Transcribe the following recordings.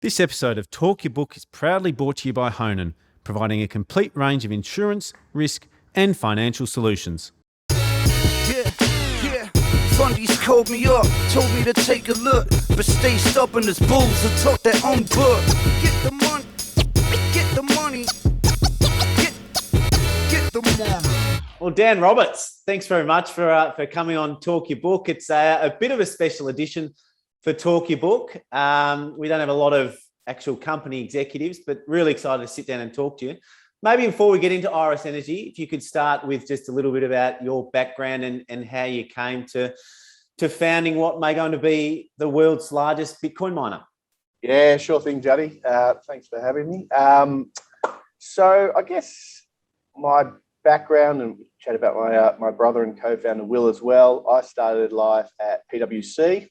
This episode of Talk Your Book is proudly brought to you by Honan, providing a complete range of insurance, risk and financial solutions. Yeah. Fundies called me up, told me to take a look, but stay stubborn as bulls and talk their own book. Get the money, get the money, get the money. Well, Dan Roberts, thanks very much for coming on Talk Your Book. It's a bit of a special edition for Talk Your Book. We don't have a lot of actual company executives, but really excited to sit down and talk to you. Maybe before we get into Iris Energy, if you could start with just a little bit about your background and how you came to founding what may going to be the world's largest Bitcoin miner. Yeah, sure thing, Juddy. Thanks for having me. So I guess my background, and we chat about my brother and co-founder Will as well. I started life at PwC,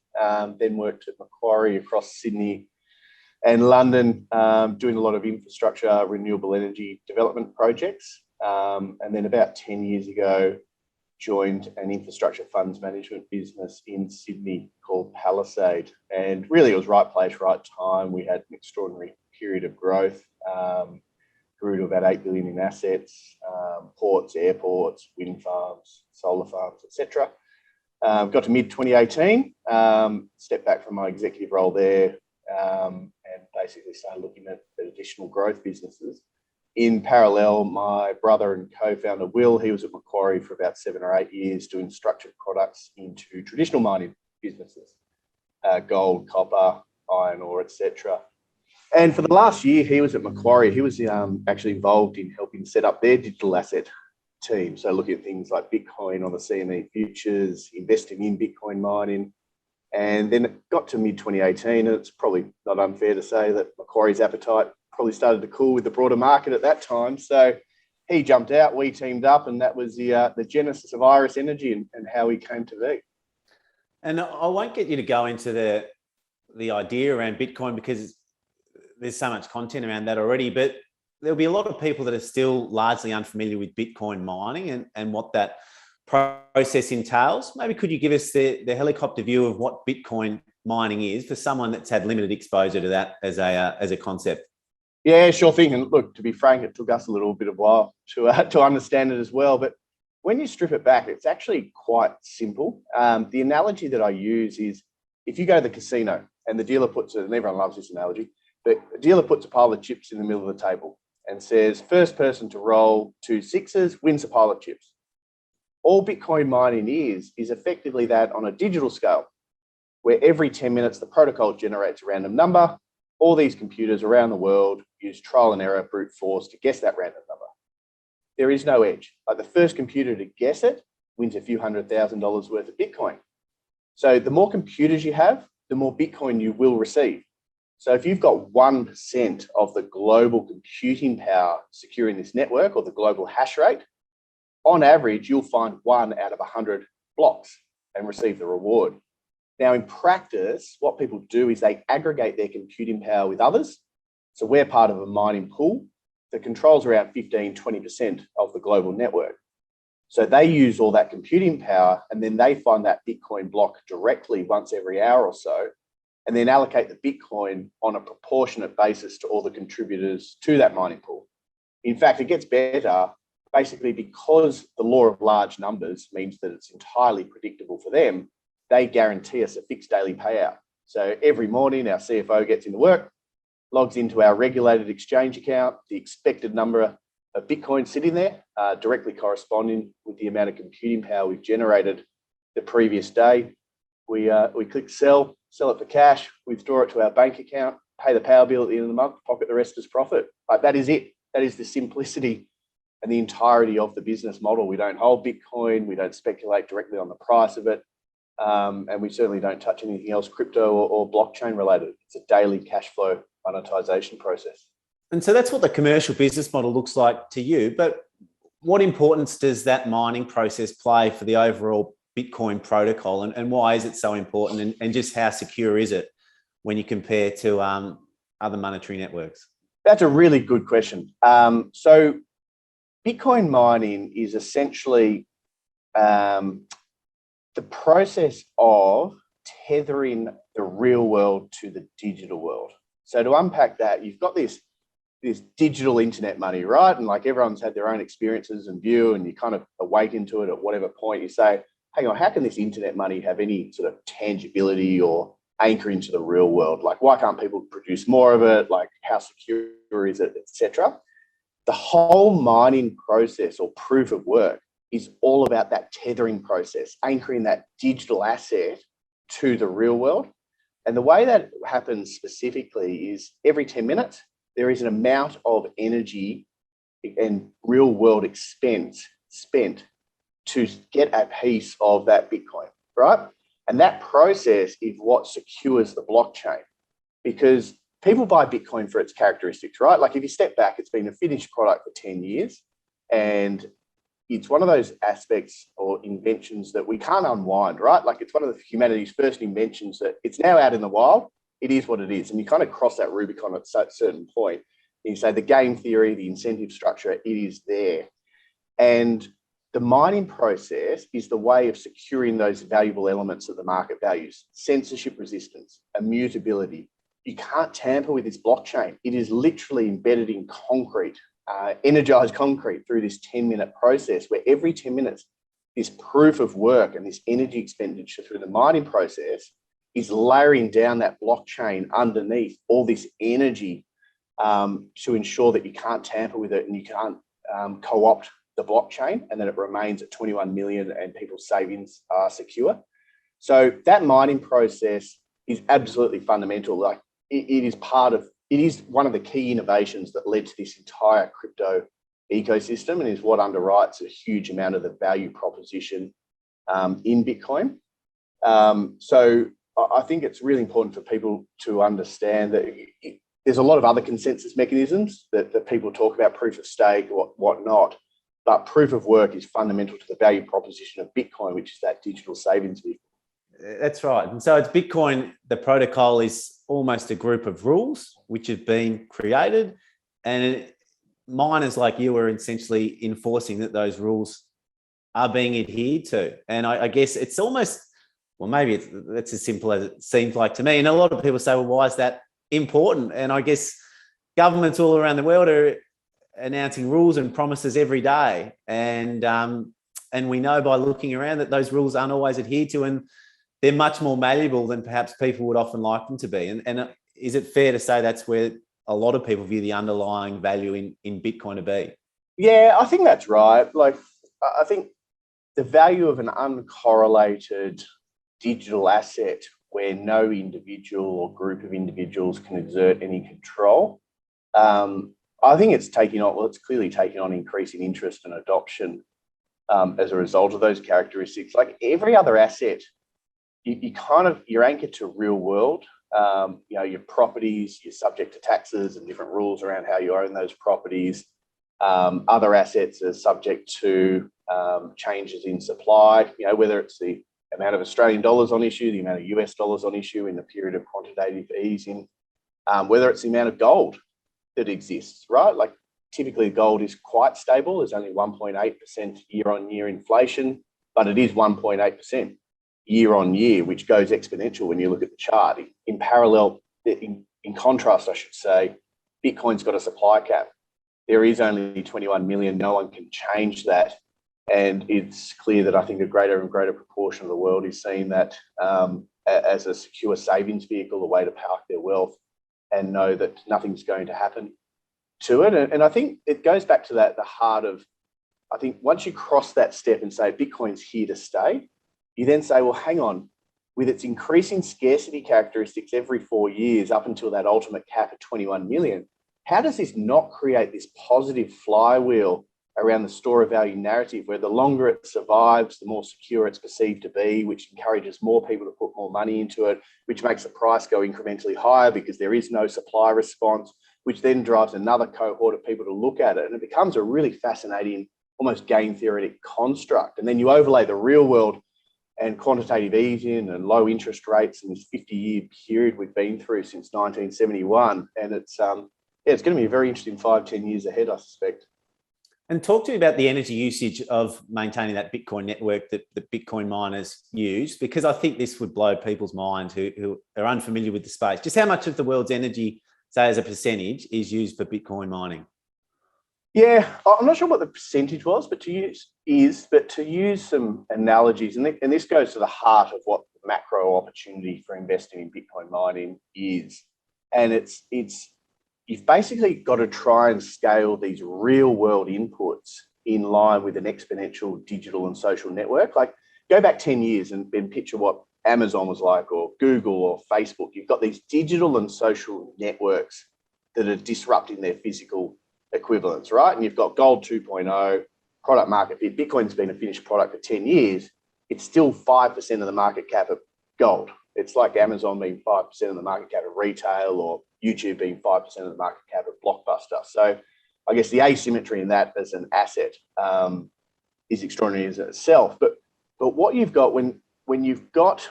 then worked at Macquarie across Sydney and London, doing a lot of infrastructure, renewable energy development projects. And then about 10 years ago, joined an infrastructure funds management business in Sydney called Palisade. And really it was right place, right time. We had an extraordinary period of growth, grew to about 8 billion in assets, ports, airports, wind farms, solar farms, etc. Got to mid-2018, stepped back from my executive role there, and basically started looking at additional growth businesses. In parallel, my brother and co-founder Will, he was at Macquarie for about 7 or 8 years doing structured products into traditional mining businesses, gold, copper, iron ore, etc. And for the last year, he was at Macquarie. He was actually involved in helping set up their digital asset team. So looking at things like Bitcoin on the CME futures, investing in Bitcoin mining. And then it got to mid-2018, and it's probably not unfair to say that Macquarie's appetite probably started to cool with the broader market at that time. So he jumped out, we teamed up, and that was the genesis of Iris Energy and how we came to be. And I won't get you to go into the idea around Bitcoin because there's so much content around that already, but there'll be a lot of people that are still largely unfamiliar with Bitcoin mining and what that process entails. Maybe could you give us the helicopter view of what Bitcoin mining is for someone that's had limited exposure to that as a concept? Yeah, sure thing. And look, to be frank, it took us a little bit of a while to understand it as well. But when you strip it back, it's actually quite simple. The analogy that I use is if you go to the casino and the dealer puts it, and everyone loves this analogy, but the dealer puts a pile of chips in the middle of the table and says, first person to roll 2 sixes wins a pile of chips. All Bitcoin mining is effectively that on a digital scale, where every 10 minutes the protocol generates a random number. All these computers around the world use trial and error, brute force to guess that random number. There is no edge. Like the first computer to guess it wins a few $100,000 worth of Bitcoin. So the more computers you have, the more Bitcoin you will receive. So if you've got 1% of the global computing power securing this network or the global hash rate, on average, you'll find 1 out of 100 blocks and receive the reward. Now, in practice, what people do is they aggregate their computing power with others. So we're part of a mining pool that controls around 15, 20% of the global network. So they use all that computing power and then they find that Bitcoin block directly once every hour or so, and then allocate the Bitcoin on a proportionate basis to all the contributors to that mining pool. In fact, it gets better basically because the law of large numbers means that it's entirely predictable for them. They guarantee us a fixed daily payout. So every morning our CFO gets into work, logs into our regulated exchange account, the expected number of Bitcoin sitting there, directly corresponding with the amount of computing power we've generated the previous day. We click sell it for cash, withdraw it to our bank account, pay the power bill at the end of the month, pocket the rest as profit. Like that is it. That is the simplicity and the entirety of the business model. We don't hold Bitcoin. We don't speculate directly on the price of it. And we certainly don't touch anything else crypto or blockchain related. It's a daily cash flow monetization process. And so that's what the commercial business model looks like to you. But what importance does that mining process play for the overall Bitcoin protocol, and why is it so important, and just how secure is it when you compare to other monetary networks? That's a really good question. So Bitcoin mining is essentially the process of tethering the real world to the digital world. So to unpack that, you've got this digital internet money, right? And like everyone's had their own experiences and view, and you kind of awaken to it at whatever point you say, hang on, how can this internet money have any sort of tangibility or anchor into the real world? Like, why can't people produce more of it? Like, how secure is it, etc.? The whole mining process or proof of work is all about that tethering process, anchoring that digital asset to the real world. And the way that happens specifically is every 10 minutes, there is an amount of energy and real world expense spent to get a piece of that Bitcoin, right? And that process is what secures the blockchain, because people buy Bitcoin for its characteristics, right? Like if you step back, it's been a finished product for 10 years, and it's one of those aspects or inventions that we can't unwind, right? Like it's one of the humanity's first inventions that it's now out in the wild. It is what it is. And you kind of cross that Rubicon at a certain point. And you say the game theory, the incentive structure, it is there. And the mining process is the way of securing those valuable elements that the market values: censorship resistance, immutability. You can't tamper with this blockchain. It is literally embedded in concrete, energized concrete through this 10-minute process, where every 10 minutes, this proof of work and this energy expenditure through the mining process is layering down that blockchain underneath all this energy to ensure that you can't tamper with it and you can't co-opt the blockchain, and that it remains at 21 million and people's savings are secure. So that mining process is absolutely fundamental. Like it is one of the key innovations that led to this entire crypto ecosystem, and is what underwrites a huge amount of the value proposition in Bitcoin. So I think it's really important for people to understand that there's a lot of other consensus mechanisms that people talk about, proof of stake, whatnot, but proof of work is fundamental to the value proposition of Bitcoin, which is that digital savings vehicle. That's right. And so it's Bitcoin, the protocol is almost a group of rules which have been created, and miners like you are essentially enforcing that those rules are being adhered to. And I guess it's almost, well, maybe it's as simple as it seems like to me. And a lot of people say, well, why is that important? And I guess governments all around the world are announcing rules and promises every day. And we know by looking around that those rules aren't always adhered to, and they're much more malleable than perhaps people would often like them to be. And is it fair to say that's where a lot of people view the underlying value in Bitcoin to be? Yeah, I think that's right. Like, I think the value of an uncorrelated digital asset where no individual or group of individuals can exert any control, I think it's clearly taking on increasing interest and adoption as a result of those characteristics. Like every other asset, you're anchored to real world. Your properties, you're subject to taxes and different rules around how you own those properties. Other assets are subject to changes in supply, whether it's the amount of Australian dollars on issue, the amount of US dollars on issue in the period of quantitative easing, whether it's the amount of gold that exists, right? Like typically gold is quite stable. There's only 1.8% year-on-year inflation, but it is 1.8% year-on-year, which goes exponential when you look at the chart. In parallel, in contrast, I should say, Bitcoin's got a supply cap. There is only 21 million. No one can change that. And it's clear that I think a greater and greater proportion of the world is seeing that as a secure savings vehicle, a way to park their wealth and know that nothing's going to happen to it. And I think it goes back to the heart of, I think once you cross that step and say Bitcoin's here to stay, you then say, well, hang on, with its increasing scarcity characteristics every 4 years up until that ultimate cap of 21 million, how does this not create this positive flywheel around the store of value narrative, where the longer it survives, the more secure it's perceived to be, which encourages more people to put more money into it, which makes the price go incrementally higher because there is no supply response, which then drives another cohort of people to look at it. And it becomes a really fascinating, almost game theoretic construct. And then you overlay the real world and quantitative easing and low interest rates in this 50-year period we've been through since 1971. And it's going to be a very interesting 5-10 years ahead, I suspect. And talk to me about the energy usage of maintaining that Bitcoin network that Bitcoin miners use, because I think this would blow people's minds who are unfamiliar with the space. Just how much of the world's energy say as a percentage, is used for Bitcoin mining? Yeah, I'm not sure what the percentage was, but to use some analogies, and this goes to the heart of what the macro opportunity for investing in Bitcoin mining is, and it's you've basically got to try and scale these real world inputs in line with an exponential digital and social network. Like, go back 10 years and picture what Amazon was like, or Google or Facebook. You've got these digital and social networks that are disrupting their physical equivalents, right? And you've got gold 2.0, product market fit. Bitcoin's been a finished product for 10 years. It's still 5% of the market cap of gold. It's like Amazon being 5% of the market cap of retail, or YouTube being 5% of the market cap of Blockbuster. So I guess the asymmetry in that as an asset is extraordinary in itself. But what you've got when you've got,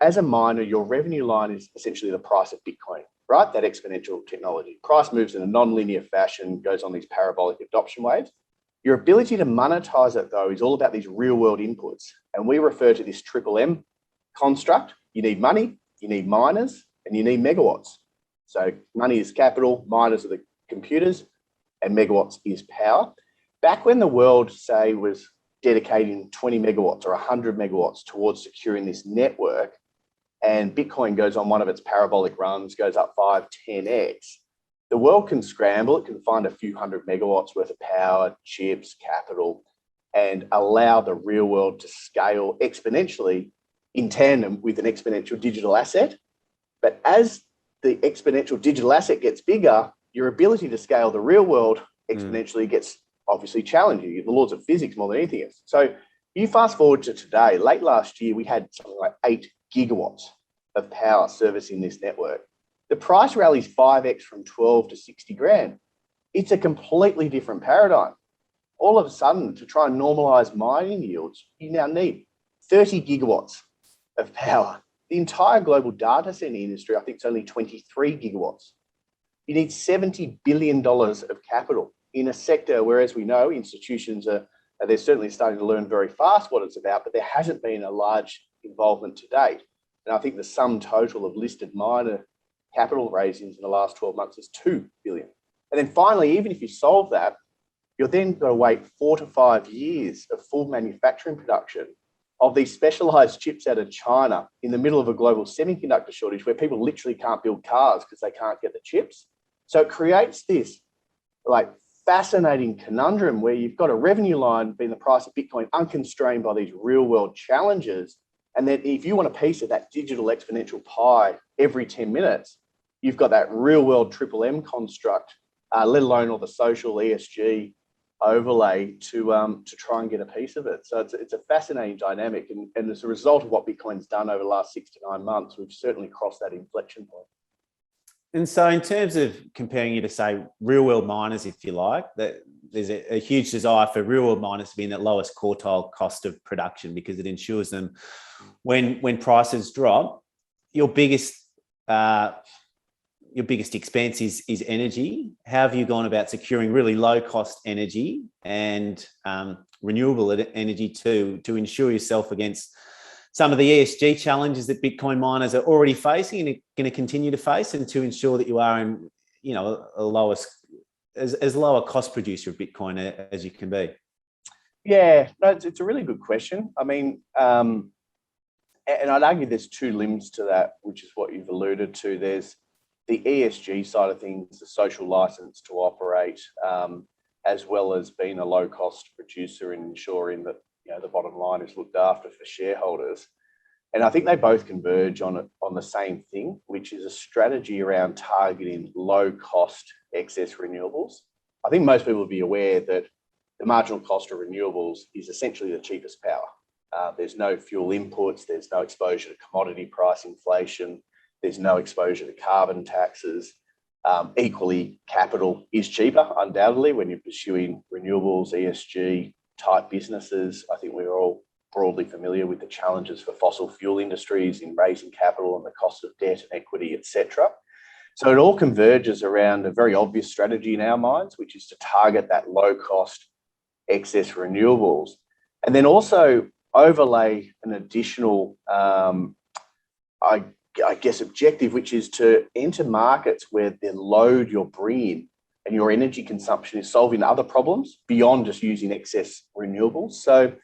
as a miner, your revenue line is essentially the price of Bitcoin, right? That exponential technology. Price moves in a non-linear fashion, goes on these parabolic adoption waves. Your ability to monetize it, though, is all about these real-world inputs. And we refer to this triple M construct. You need money, you need miners, and you need megawatts. So money is capital, miners are the computers, and megawatts is power. Back when the world, say, was dedicating 20 megawatts or 100 megawatts towards securing this network, and Bitcoin goes on one of its parabolic runs, goes up 5, 10x, the world can scramble. It can find a few hundred megawatts worth of power, chips, capital, and allow the real world to scale exponentially in tandem with an exponential digital asset. But as the exponential digital asset gets bigger, your ability to scale the real world exponentially gets obviously challenging, the laws of physics more than anything else. So you fast forward to today, late last year, we had something like 8 gigawatts of power servicing this network. The price rallies 5x from 12 to 60 grand. It's a completely different paradigm. All of a sudden, to try and normalize mining yields, you now need 30 gigawatts of power. The entire global data center industry, I think, it's only 23 gigawatts. You need $70 billion of capital in a sector where, as we know, institutions they're certainly starting to learn very fast what it's about, but there hasn't been a large involvement to date. And I think the sum total of listed miner capital raisings in the last 12 months is $2 billion. And then finally, even if you solve that, you're then got to wait 4 to 5 years of full manufacturing production of these specialized chips out of China in the middle of a global semiconductor shortage where people literally can't build cars because they can't get the chips. So it creates this like fascinating conundrum where you've got a revenue line being the price of Bitcoin unconstrained by these real world challenges. And then if you want a piece of that digital exponential pie every 10 minutes, you've got that real world triple M construct, let alone all the social ESG overlay to try and get a piece of it. So it's a fascinating dynamic. And as a result of what Bitcoin's done over the last 6 to 9 months, we've certainly crossed that inflection point. And so in terms of comparing you to, say, real world miners, if you like, that there's a huge desire for real world miners to be in that lowest quartile cost of production because it ensures them when prices drop, your biggest expense is energy. How have you gone about securing really low cost energy and renewable energy to ensure yourself against some of the ESG challenges that Bitcoin miners are already facing and are going to continue to face, and to ensure that you are in, as low a cost producer of Bitcoin as you can be? Yeah, no, it's a really good question. I mean, and I'd argue there's 2 limbs to that, which is what you've alluded to. There's the ESG side of things, the social license to operate, as well as being a low cost producer and ensuring that the bottom line is looked after for shareholders. And I think they both converge on the same thing, which is a strategy around targeting low cost excess renewables. I think most people will be aware that the marginal cost of renewables is essentially the cheapest power. There's no fuel inputs, there's no exposure to commodity price inflation, there's no exposure to carbon taxes. Equally, capital is cheaper, undoubtedly, when you're pursuing renewables, ESG type businesses. I think we're all broadly familiar with the challenges for fossil fuel industries in raising capital and the cost of debt and equity, etc. So it all converges around a very obvious strategy in our minds, which is to target that low cost excess renewables, and then also overlay an additional, I guess, objective, which is to enter markets where the load you're bringing and your energy consumption is solving other problems beyond just using excess renewables. So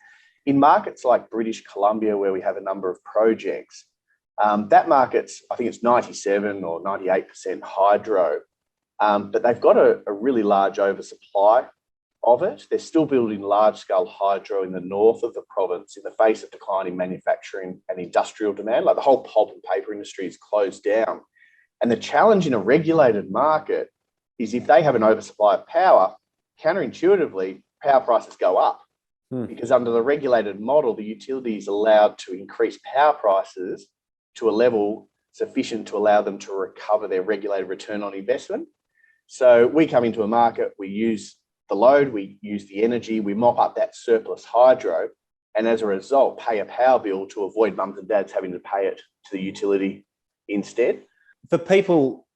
in markets like British Columbia, where we have a number of projects, that market's, I think it's 97 or 98% hydro, but they've got a really large oversupply of it. They're still building large-scale hydro in the north of the province in the face of declining manufacturing and industrial demand. Like the whole pulp and paper industry is closed down. And the challenge in a regulated market is if they have an oversupply of power, counterintuitively, power prices go up. Because under the regulated model, the utility is allowed to increase power prices to a level sufficient to allow them to recover their regulated return on investment. So we come into a market, we use the load, we use the energy, we mop up that surplus hydro, and as a result, pay a power bill to avoid mums and dads having to pay it to the utility instead. For people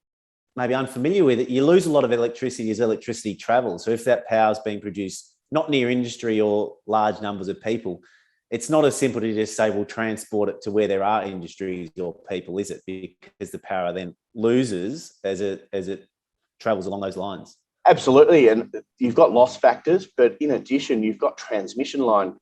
maybe unfamiliar with it, you lose a lot of electricity as electricity travels. So if that power is being produced not near industry or large numbers of people, it's not as simple to just say we'll transport it to where there are industries or people, is it? Because the power then loses as it travels along those lines. Absolutely, and you've got loss factors, but in addition, you've got transmission line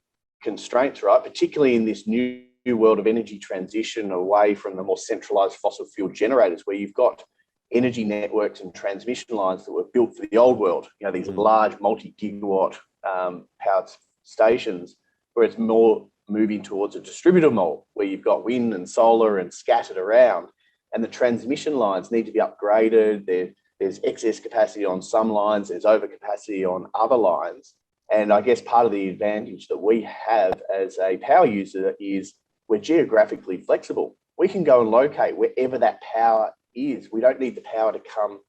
constraints, right? Particularly in this new world of energy transition away from the more centralised fossil fuel generators, where you've got energy networks and transmission lines that were built for the old world. You know, these large multi-gigawatt powered stations, where it's more moving towards a distributed model, where you've got wind and solar and scattered around, and the transmission lines need to be upgraded. There's excess capacity on some lines, there's overcapacity on other lines. And I guess part of the advantage that we have as a power user is we're geographically flexible. We can go and locate wherever that power is. We don't need the power to come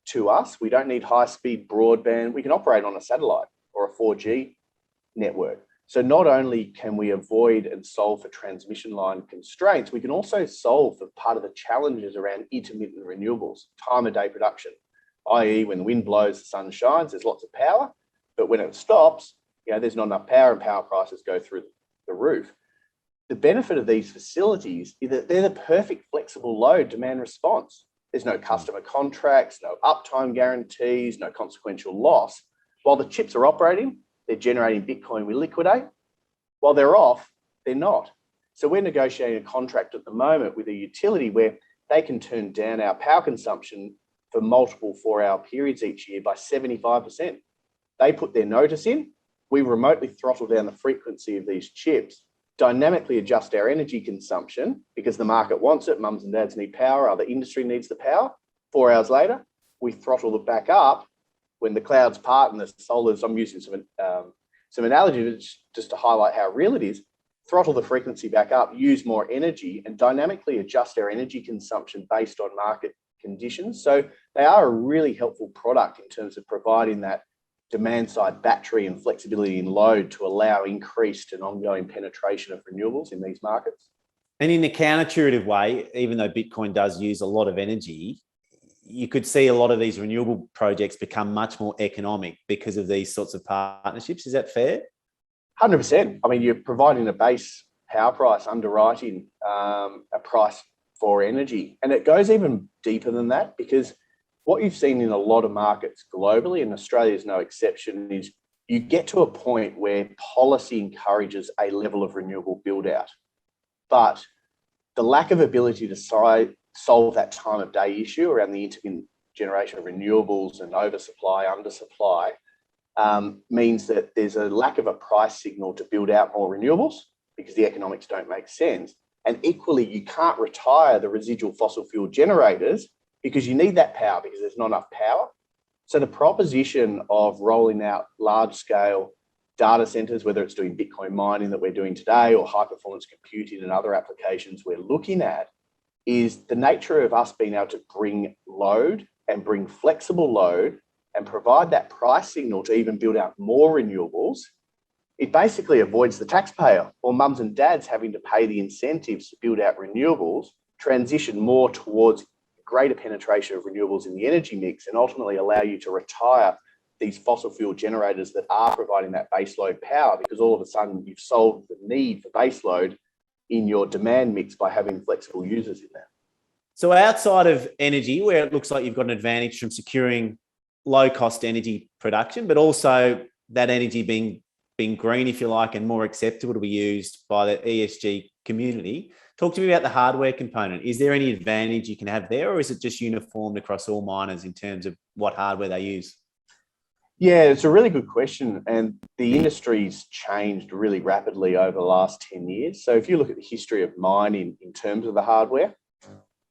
to us. We don't need high-speed broadband. We can operate on a satellite or a 4G network. So not only can we avoid and solve for transmission line constraints, we can also solve for part of the challenges around intermittent renewables, time of day production, i.e. when the wind blows, the sun shines, there's lots of power, but when it stops, there's not enough power and power prices go through the roof. The benefit of these facilities is that they're the perfect flexible load demand response. There's no customer contracts, no uptime guarantees, no consequential loss. While the chips are operating, they're generating Bitcoin we liquidate. While they're off, they're not. So we're negotiating a contract at the moment with a utility where they can turn down our power consumption for multiple 4-hour periods each year by 75%. They put their notice in, we remotely throttle down the frequency of these chips, dynamically adjust our energy consumption because the market wants it, mums and dads need power, other industry needs the power. 4 hours later, we throttle it back up when the clouds part and the solar's, I'm using some analogies just to highlight how real it is, throttle the frequency back up, use more energy and dynamically adjust our energy consumption based on market conditions. So they are a really helpful product in terms of providing that demand side battery and flexibility in load to allow increased and ongoing penetration of renewables in these markets. And in a counterintuitive way, even though Bitcoin does use a lot of energy, you could see a lot of these renewable projects become much more economic because of these sorts of partnerships. Is that fair? 100%. I mean, you're providing a base power price, underwriting a price for energy. And it goes even deeper than that, because what you've seen in a lot of markets globally, and Australia is no exception, is you get to a point where policy encourages a level of renewable build out. But the lack of ability to solve that time of day issue around the intermittent generation of renewables and oversupply, undersupply, means that there's a lack of a price signal to build out more renewables because the economics don't make sense. And equally, you can't retire the residual fossil fuel generators because you need that power because there's not enough power. So the proposition of rolling out large scale data centers, whether it's doing Bitcoin mining that we're doing today or high performance computing and other applications we're looking at, is the nature of us being able to bring load and bring flexible load and provide that price signal to even build out more renewables. It basically avoids the taxpayer or mums and dads having to pay the incentives to build out renewables, transition more towards greater penetration of renewables in the energy mix, and ultimately allow you to retire these fossil fuel generators that are providing that baseload power, because all of a sudden you've solved the need for baseload in your demand mix by having flexible users in there. So outside of energy, where it looks like you've got an advantage from securing low cost energy production, but also that energy being green, if you like, and more acceptable to be used by the ESG community. Talk to me about the hardware component. Is there any advantage you can have there, or is it just uniformed across all miners in terms of what hardware they use? Yeah, it's a really good question. And the industry's changed really rapidly over the last 10 years. So if you look at the history of mining in terms of the hardware,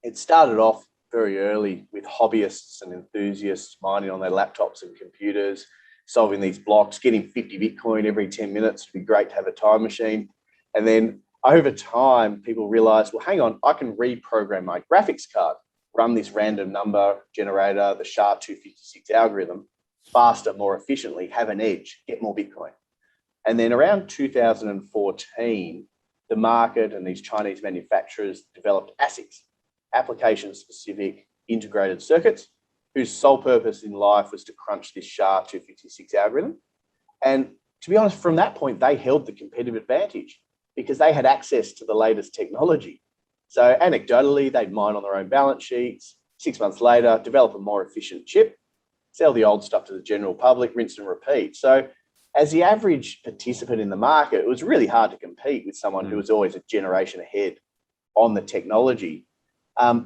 it started off very early with hobbyists and enthusiasts mining on their laptops and computers, solving these blocks, getting 50 Bitcoin every 10 minutes. It'd be great to have a time machine. And then over time, people realized, well, hang on, I can reprogram my graphics card, run this random number generator, the SHA-256 algorithm, faster, more efficiently, have an edge, get more Bitcoin. And then around 2014, the market and these Chinese manufacturers developed ASICs, application-specific integrated circuits, whose sole purpose in life was to crunch this SHA-256 algorithm. And to be honest, from that point, they held the competitive advantage because they had access to the latest technology. So anecdotally, they'd mine on their own balance sheets. 6 months later, develop a more efficient chip, sell the old stuff to the general public, rinse and repeat. So as the average participant in the market, it was really hard to compete with someone who was always a generation ahead on the technology.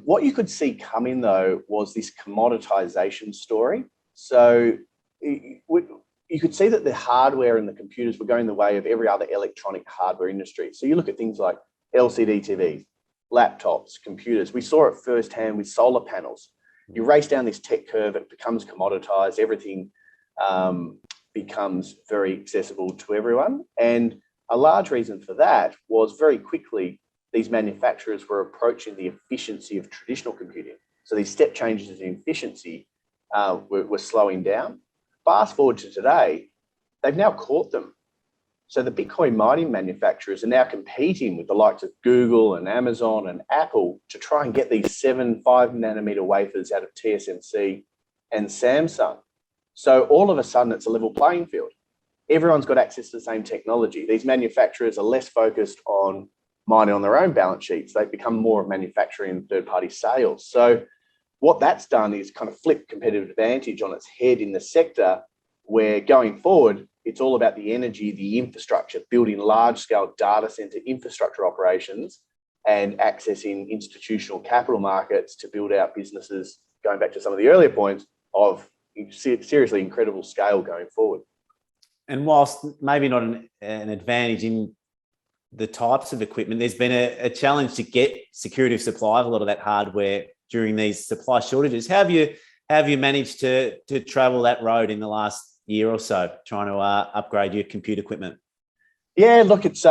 What you could see coming, though, was this commoditization story. So you could see that the hardware and the computers were going the way of every other electronic hardware industry. So you look at things like LCD TVs, laptops, computers. We saw it firsthand with solar panels. You race down this tech curve, it becomes commoditized, everything becomes very accessible to everyone. And a large reason for that was very quickly, these manufacturers were approaching the efficiency of traditional computing. So these step changes in efficiency were slowing down. Fast forward to today, they've now caught them. So the Bitcoin mining manufacturers are now competing with the likes of Google and Amazon and Apple to try and get these 5 nanometer wafers out of TSMC and Samsung. So all of a sudden, it's a level playing field. Everyone's got access to the same technology. These manufacturers are less focused on mining on their own balance sheets. They've become more of manufacturing third-party sales. So what that's done is kind of flip competitive advantage on its head in the sector, where going forward, it's all about the energy, the infrastructure, building large-scale data center infrastructure operations and accessing institutional capital markets to build out businesses, going back to some of the earlier points, of seriously incredible scale going forward. And whilst maybe not an advantage in the types of equipment, there's been a challenge to get security of supply of a lot of that hardware during these supply shortages. How have you managed to travel that road in the last year or so, trying to upgrade your compute equipment? Yeah, look, it's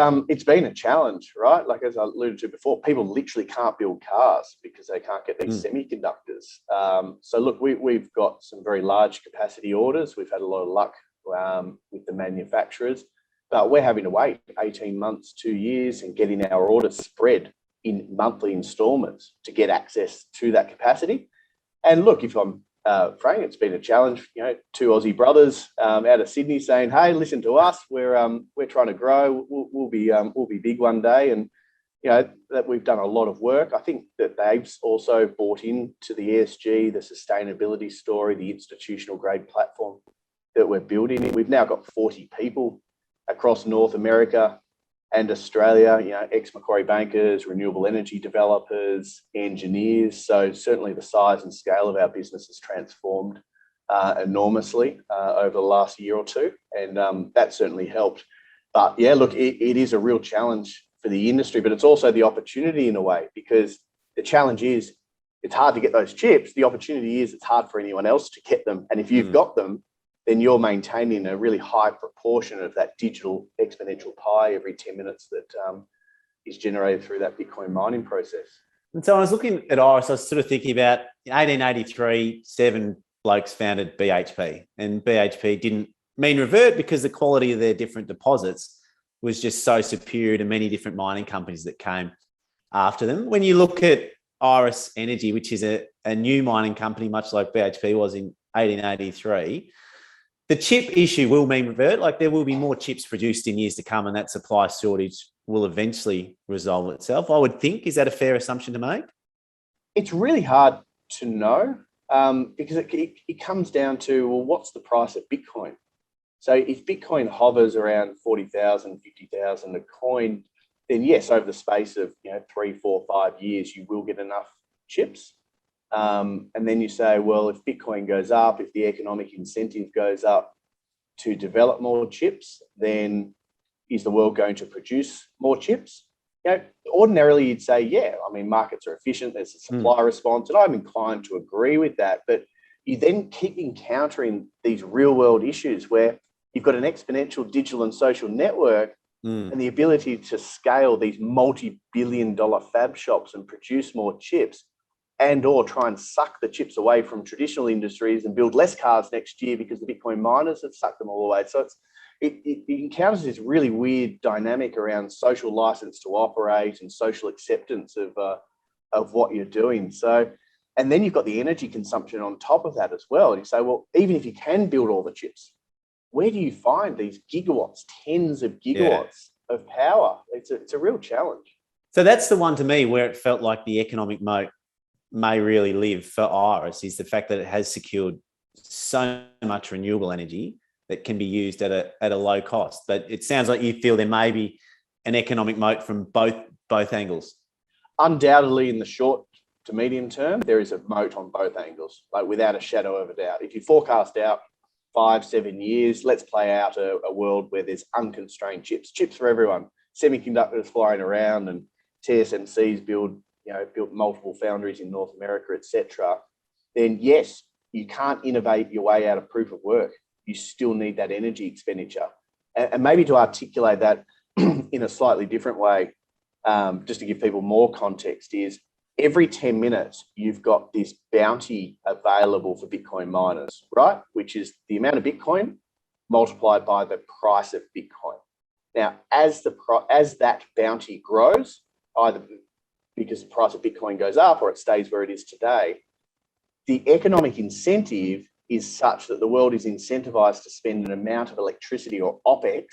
been a challenge, right? Like as I alluded to before, people literally can't build cars because they can't get these semiconductors. So look, we've got some very large capacity orders. We've had a lot of luck with the manufacturers, but we're having to wait 18 months, 2 years, and getting our orders spread in monthly installments to get access to that capacity. And look, if I'm frank, it's been a challenge. You know, 2 Aussie brothers out of Sydney saying, "Hey, listen to us. We're trying to grow. We'll be big one day." And you know that we've done a lot of work. I think that they've also bought into the ESG, the sustainability story, the institutional grade platform that we're building. We've now got 40 people across North America and Australia, you know, ex-Macquarie bankers, renewable energy developers, engineers. So certainly the size and scale of our business has transformed enormously over the last year or two. And that certainly helped. But yeah, look, it is a real challenge for the industry, but it's also the opportunity in a way, because the challenge is it's hard to get those chips. The opportunity is it's hard for anyone else to get them. And if you've got them, then you're maintaining a really high proportion of that digital exponential pie every 10 minutes that is generated through that Bitcoin mining process. And so I was looking at Iris, I was sort of thinking about 1883, 7 blokes founded BHP, and BHP didn't mean revert because the quality of their different deposits was just so superior to many different mining companies that came after them. When you look at Iris Energy, which is a new mining company, much like BHP was in 1883, the chip issue will mean revert. Like there will be more chips produced in years to come, and that supply shortage will eventually resolve itself, I would think. Is that a fair assumption to make? It's really hard to know because it comes down to, well, what's the price of Bitcoin? So if Bitcoin hovers around 40,000, 50,000 a coin, then yes, over the space of 3, 4, 5 years, you will get enough chips. And then you say, well, if Bitcoin goes up, if the economic incentive goes up to develop more chips, then is the world going to produce more chips? Ordinarily you'd say, yeah, I mean, markets are efficient, there's a supply response, and I'm inclined to agree with that. But you then keep encountering these real world issues where you've got an exponential digital and social network and the ability to scale these multi-billion-dollar fab shops and produce more chips, and or try and suck the chips away from traditional industries and build less cars next year because the Bitcoin miners have sucked them all away. So it encounters this really weird dynamic around social license to operate and social acceptance of what you're doing. So, and then you've got the energy consumption on top of that as well. And you say, well, even if you can build all the chips, where do you find these gigawatts, tens of gigawatts of power? It's a real challenge. So that's the one to me where it felt like the economic moat may really live for Iris, is the fact that it has secured so much renewable energy that can be used at a low cost. But it sounds like you feel there may be an economic moat from both angles. Undoubtedly, in the short to medium term, there is a moat on both angles, like without a shadow of a doubt. If you forecast out 5, 7 years, let's play out a world where there's unconstrained chips for everyone, semiconductors flying around, and TSMC's built multiple foundries in North America, etc. Then yes, you can't innovate your way out of proof of work. You still need that energy expenditure. And maybe to articulate that in a slightly different way, just to give people more context, is every 10 minutes, you've got this bounty available for Bitcoin miners, right? Which is the amount of Bitcoin multiplied by the price of Bitcoin. Now, as that bounty grows, either because the price of Bitcoin goes up or it stays where it is today, the economic incentive is such that the world is incentivized to spend an amount of electricity or OPEX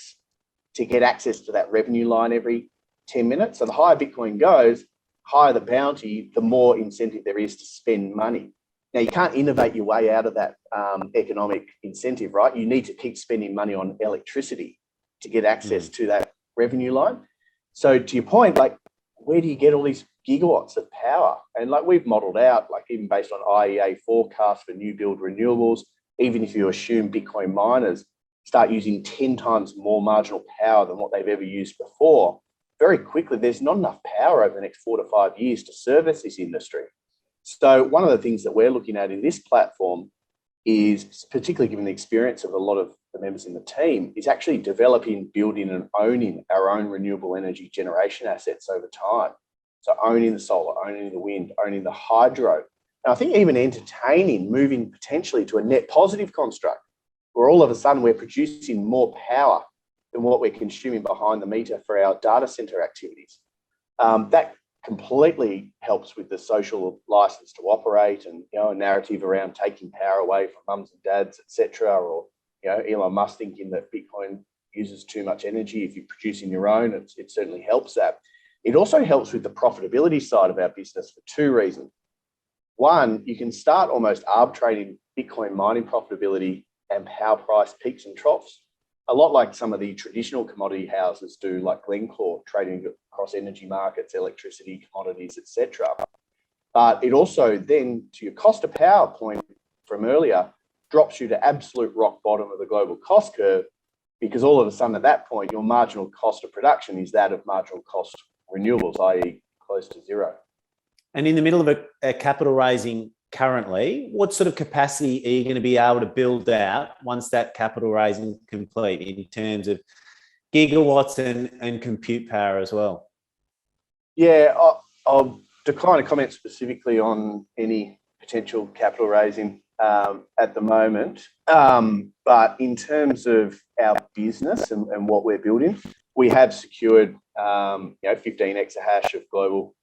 to get access to that revenue line every 10 minutes. So the higher Bitcoin goes, higher the bounty, the more incentive there is to spend money. Now, you can't innovate your way out of that economic incentive, right? You need to keep spending money on electricity to get access to that revenue line. So to your point, like, where do you get all these gigawatts of power? And like we've modeled out, like even based on IEA forecasts for new build renewables, even if you assume Bitcoin miners start using 10 times more marginal power than what they've ever used before, very quickly, there's not enough power over the next 4 to 5 years to service this industry. So one of the things that we're looking at in this platform is, particularly given the experience of a lot of the members in the team, is actually developing, building and owning our own renewable energy generation assets over time. So owning the solar, owning the wind, owning the hydro. And I think even entertaining moving potentially to a net positive construct where all of a sudden we're producing more power than what we're consuming behind the meter for our data center activities. That completely helps with the social license to operate and a narrative around taking power away from mums and dads, etc. Or Elon Musk thinking that Bitcoin uses too much energy. If you're producing your own, it certainly helps that. It also helps with the profitability side of our business for 2 reasons. One, you can start almost arbitrating Bitcoin mining profitability and power price peaks and troughs, a lot like some of the traditional commodity houses do, like Glencore, trading across energy markets, electricity, commodities, etc. But it also then, to your cost of power point from earlier, drops you to absolute rock bottom of the global cost curve, because all of a sudden at that point, your marginal cost of production is that of marginal cost renewables, i.e. close to zero. And in the middle of a capital raising currently, what sort of capacity are you going to be able to build out once that capital raising is complete in terms of gigawatts and compute power as well? Yeah, I'll decline to comment specifically on any potential capital raising at the moment. But in terms of our business and what we're building, we have secured 15 exahash of global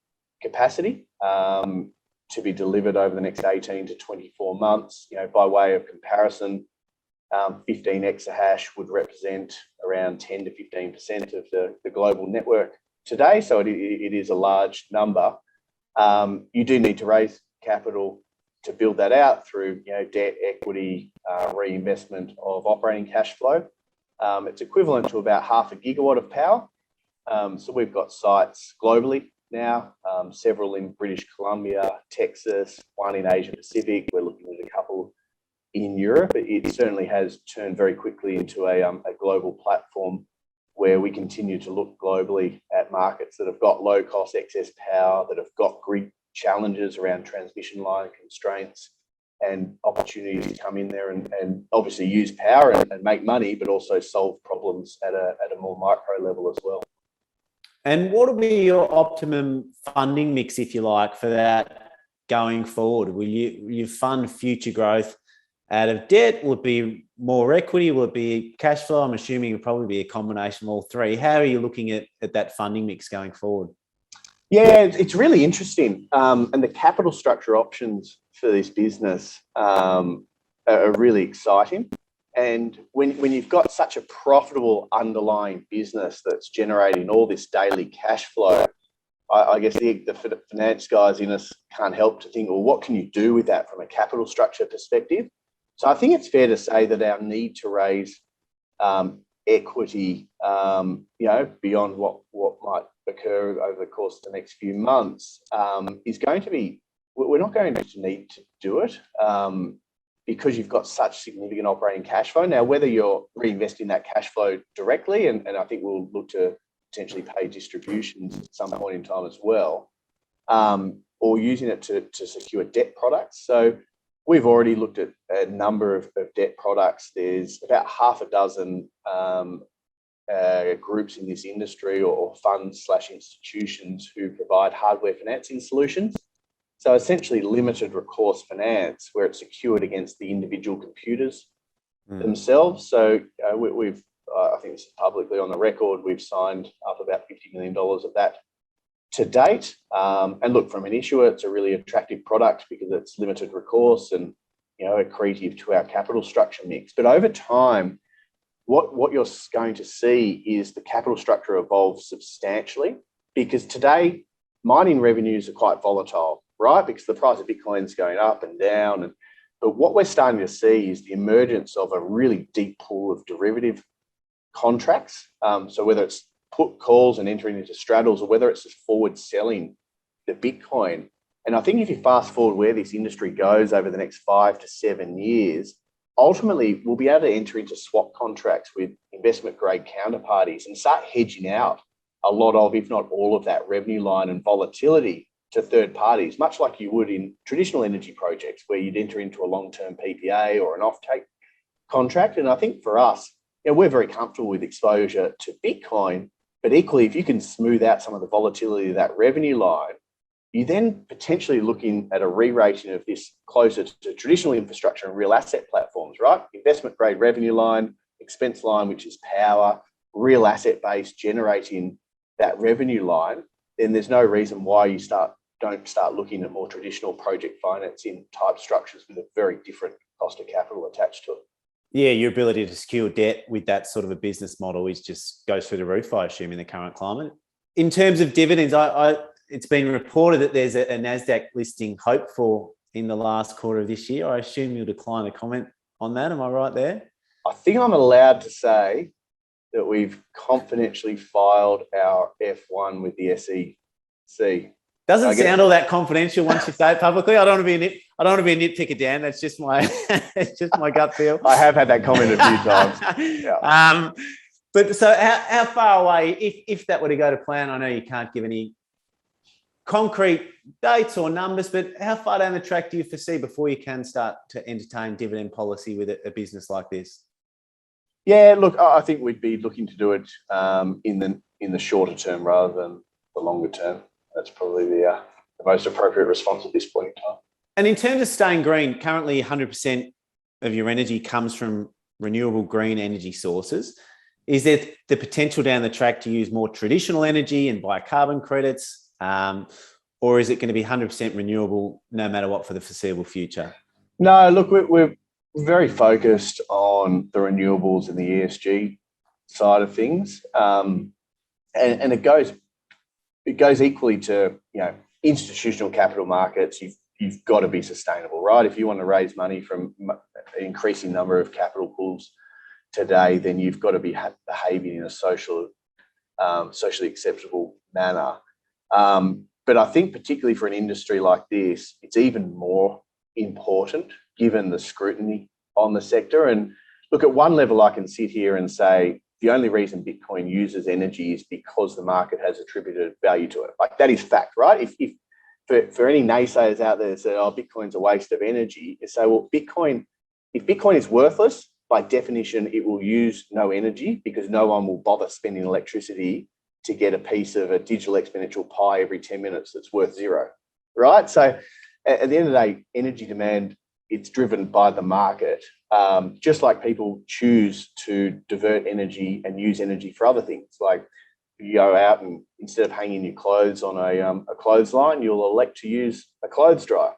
capacity to be delivered over the next 18 to 24 months. By way of comparison, 15 exahash would represent around 10 to 15% of the global network today. So it is a large number. You do need to raise capital to build that out through debt, equity, reinvestment of operating cash flow. It's equivalent to about 0.5 gigawatt of power. So we've got sites globally now, several in British Columbia, Texas, one in Asia Pacific. We're looking at a couple in Europe. It certainly has turned very quickly into a global platform where we continue to look globally at markets that have got low cost excess power, that have got grid challenges around transmission line constraints, and opportunities to come in there and obviously use power and make money, but also solve problems at a more micro level as well. And what will be your optimum funding mix, if you like, for that going forward? Will you fund future growth out of debt? Will it be more equity? Will it be cash flow? I'm assuming it'll probably be a combination of all three. How are you looking at that funding mix going forward? Yeah, it's really interesting. And the capital structure options for this business are really exciting. And when you've got such a profitable underlying business that's generating all this daily cash flow, I guess the finance guys in us can't help to think, well, what can you do with that from a capital structure perspective? So I think it's fair to say that our need to raise equity, beyond what might occur over the course of the next few months, is going to be, we're not going to need to do it because you've got such significant operating cash flow. Now, whether you're reinvesting that cash flow directly, and I think we'll look to potentially pay distributions at some point in time as well, or using it to secure debt products. So we've already looked at a number of debt products. There's about half a dozen groups in this industry or funds/institutions who provide hardware financing solutions. So essentially limited recourse finance where it's secured against the individual computers themselves. So we've, I think this is publicly on the record, we've signed up about $50 million of that to date. And look, from an issuer, it's a really attractive product because it's limited recourse and accretive to our capital structure mix. But over time, what you're going to see is the capital structure evolve substantially, because today mining revenues are quite volatile, right? Because the price of Bitcoin is going up and down. But what we're starting to see is the emergence of a really deep pool of derivative contracts. So whether it's put calls and entering into straddles, or whether it's just forward selling the Bitcoin. And I think if you fast forward where this industry goes over the next 5 to 7 years, ultimately we'll be able to enter into swap contracts with investment grade counterparties and start hedging out a lot of, if not all of that revenue line and volatility to third parties, much like you would in traditional energy projects where you'd enter into a long-term PPA or an offtake contract. And I think for us, we're very comfortable with exposure to Bitcoin, but equally, if you can smooth out some of the volatility of that revenue line, you then potentially looking at a re-rating of this closer to traditional infrastructure and real asset platforms, right? Investment grade revenue line, expense line, which is power, real asset base generating that revenue line, then there's no reason why you don't start looking at more traditional project financing type structures with a very different cost of capital attached to it. Yeah, your ability to secure debt with that sort of a business model just goes through the roof, I assume, in the current climate. In terms of dividends, it's been reported that there's a NASDAQ listing hoped for in the last quarter of this year. I assume you'll decline to comment on that. Am I right there? I think I'm allowed to say that we've confidentially filed our F1 with the SEC. Doesn't sound all that confidential once you say it publicly. I don't want to be a nitpicker, Dan. That's just my it's just my gut feel. I have had that comment a few times. Yeah. But so how far away, if that were to go to plan, I know you can't give any concrete dates or numbers, but how far down the track do you foresee before you can start to entertain dividend policy with a business like this? Yeah, look, I think we'd be looking to do it in the shorter term rather than the longer term. That's probably the most appropriate response at this point in time. And in terms of staying green, currently 100% of your energy comes from renewable green energy sources. Is there the potential down the track to use more traditional energy and buy carbon credits? Or is it going to be 100% renewable no matter what for the foreseeable future? No, look, we're very focused on the renewables and the ESG side of things. And it goes equally to, institutional capital markets, you've got to be sustainable, right? If you want to raise money from an increasing number of capital pools today, then you've got to be behaving in a socially acceptable manner. But I think particularly for an industry like this, it's even more important given the scrutiny on the sector. And look, at one level, I can sit here and say the only reason Bitcoin uses energy is because the market has attributed value to it. Like, that is fact, right? If for any naysayers out there that say, oh, Bitcoin's a waste of energy, you say, well, if Bitcoin is worthless, by definition, it will use no energy because no one will bother spending electricity to get a piece of a digital exponential pie every 10 minutes that's worth zero, right? So at the end of the day, energy demand, it's driven by the market, just like people choose to divert energy and use energy for other things. Like, you go out and instead of hanging your clothes on a clothesline, you'll elect to use a clothes dryer.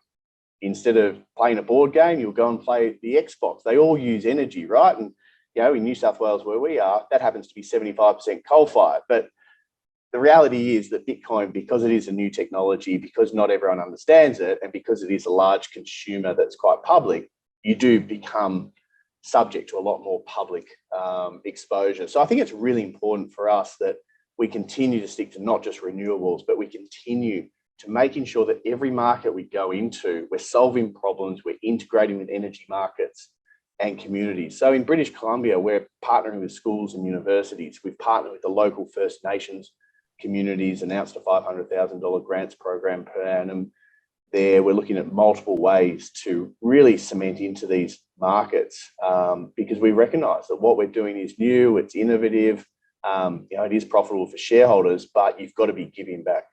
Instead of playing a board game, you'll go and play the Xbox. They all use energy, right? And, in New South Wales, where we are, that happens to be 75% coal-fired. But the reality is that Bitcoin, because it is a new technology, because not everyone understands it, and because it is a large consumer that's quite public, you do become subject to a lot more public exposure. So I think it's really important for us that we continue to stick to not just renewables, but we continue to making sure that every market we go into, we're solving problems, we're integrating with energy markets and communities. So in British Columbia, we're partnering with schools and universities. We've partnered with the local First Nations communities, announced a $500,000 grants program per annum there. We're looking at multiple ways to really cement into these markets because we recognise that what we're doing is new, it's innovative, it is profitable for shareholders, but you've got to be giving back.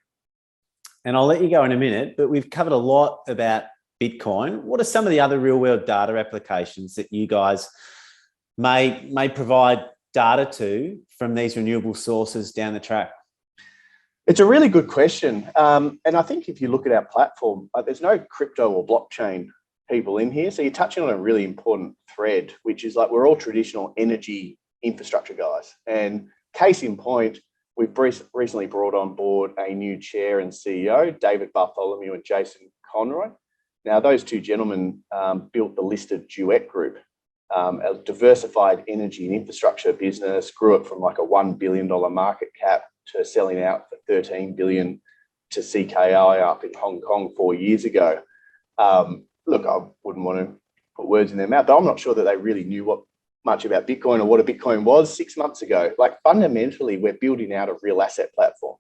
And I'll let you go in a minute, but we've covered a lot about Bitcoin. What are some of the other real world data applications that you guys may provide data to from these renewable sources down the track? It's a really good question. And I think if you look at our platform, there's no crypto or blockchain people in here. So you're touching on a really important thread, which is like, we're all traditional energy infrastructure guys. And case in point, we've recently brought on board a new chair and CEO, David Bartholomew and Jason Conroy. Now, those two gentlemen built the listed Duet Group, a diversified energy and infrastructure business, grew it from like a $1 billion market cap to selling out for $13 billion to CKI up in Hong Kong 4 years ago. Look, I wouldn't want to put words in their mouth, but I'm not sure that they really knew much about Bitcoin or what a Bitcoin was 6 months ago. Like, fundamentally, we're building out a real asset platform,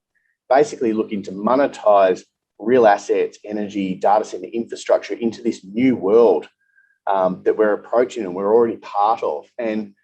basically looking to monetize real assets, energy, data center infrastructure into this new world that we're approaching and we're already part of. And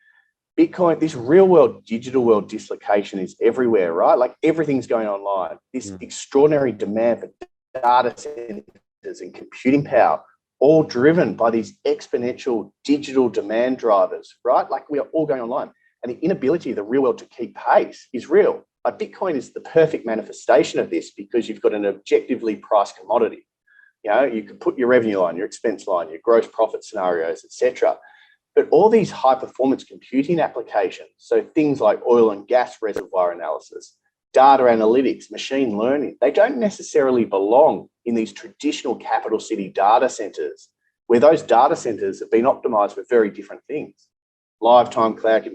Bitcoin, this real world, digital world dislocation is everywhere, right? Like, everything's going online. This extraordinary demand for data centers and computing power, all driven by these exponential digital demand drivers, right? Like, we are all going online. And the inability of the real world to keep pace is real. Like, Bitcoin is the perfect manifestation of this because you've got an objectively priced commodity. You can put your revenue line, your expense line, your gross profit scenarios, etc. But all these high performance computing applications, so things like oil and gas reservoir analysis, data analytics, machine learning, they don't necessarily belong in these traditional capital city data centers, where those data centers have been optimized for very different things. Lifetime cloud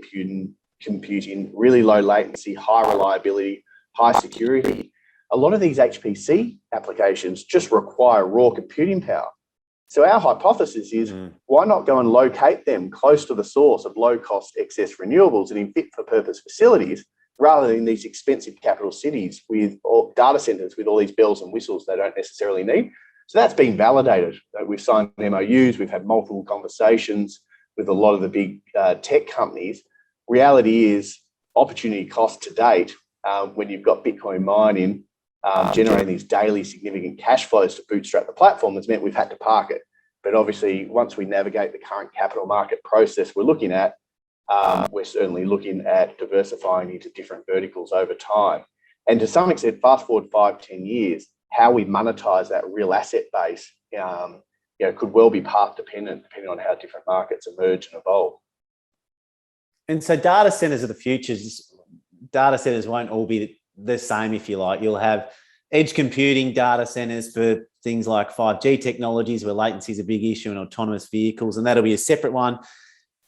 computing, really low latency, high reliability, high security. A lot of these HPC applications just require raw computing power. So our hypothesis is, why not go and locate them close to the source of low-cost excess renewables and in fit-for-purpose facilities, rather than these expensive capital cities with data centers with all these bells and whistles they don't necessarily need. So that's been validated. We've signed MOUs, we've had multiple conversations with a lot of the big tech companies. Reality is, opportunity cost to date, when you've got Bitcoin mining, generating these daily significant cash flows to bootstrap the platform, has meant we've had to park it. But obviously, once we navigate the current capital market process we're looking at, we're certainly looking at diversifying into different verticals over time. And to some extent, fast forward 5-10 years, how we monetize that real asset base could well be path dependent, depending on how different markets emerge and evolve. And so data centers of the future, data centers won't all be the same, if you like. You'll have edge computing data centers for things like 5G technologies where latency is a big issue in autonomous vehicles, and that'll be a separate one.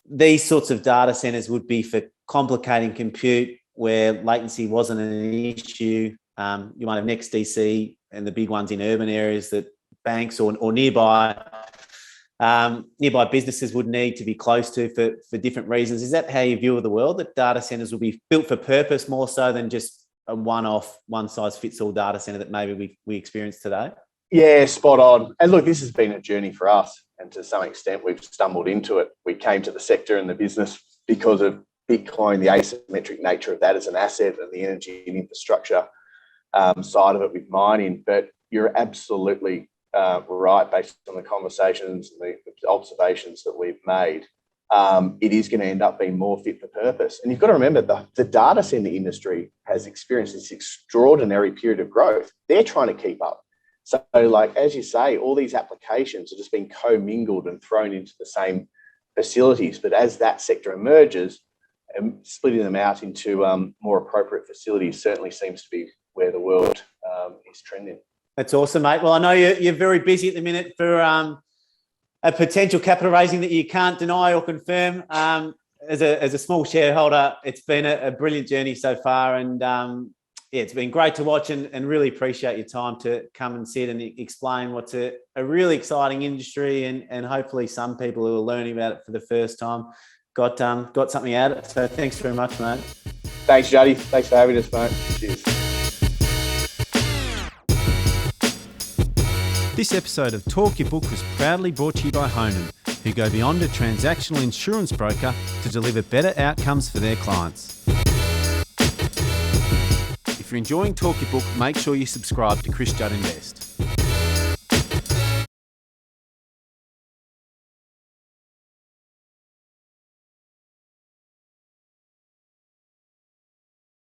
These sorts of data centers would be for complicating compute where latency wasn't an issue. You might have NextDC and the big ones in urban areas that banks or nearby businesses would need to be close to for different reasons. Is that how you view the world, that data centers will be built for purpose more so than just a one-off, one-size-fits-all data center that maybe we experience today? Yeah, spot on. And look, this has been a journey for us, and to some extent we've stumbled into it. We came to the sector and the business because of Bitcoin, the asymmetric nature of that as an asset, and the energy and infrastructure side of it with mining. But you're absolutely right, based on the conversations and the observations that we've made. It is going to end up being more fit for purpose. And you've got to remember the data center industry has experienced this extraordinary period of growth. They're trying to keep up. So, like, as you say, all these applications are just being commingled and thrown into the same facilities. But as that sector emerges, splitting them out into more appropriate facilities certainly seems to be where the world is trending. That's awesome, mate. Well, I know you're very busy at the minute for a potential capital raising that you can't deny or confirm. As a small shareholder, it's been a brilliant journey so far, and it's been great to watch, and really appreciate your time to come and sit and explain what's a really exciting industry, and hopefully some people who are learning about it for the first time got something out of it. So thanks very much, mate. Thanks, Juddy. Thanks for having us, mate. Cheers. This episode of Talk Your Book was proudly brought to you by Honan, who go beyond a transactional insurance broker to deliver better outcomes for their clients. If you're enjoying Talk Your Book, make sure you subscribe to Chris Judd Invest.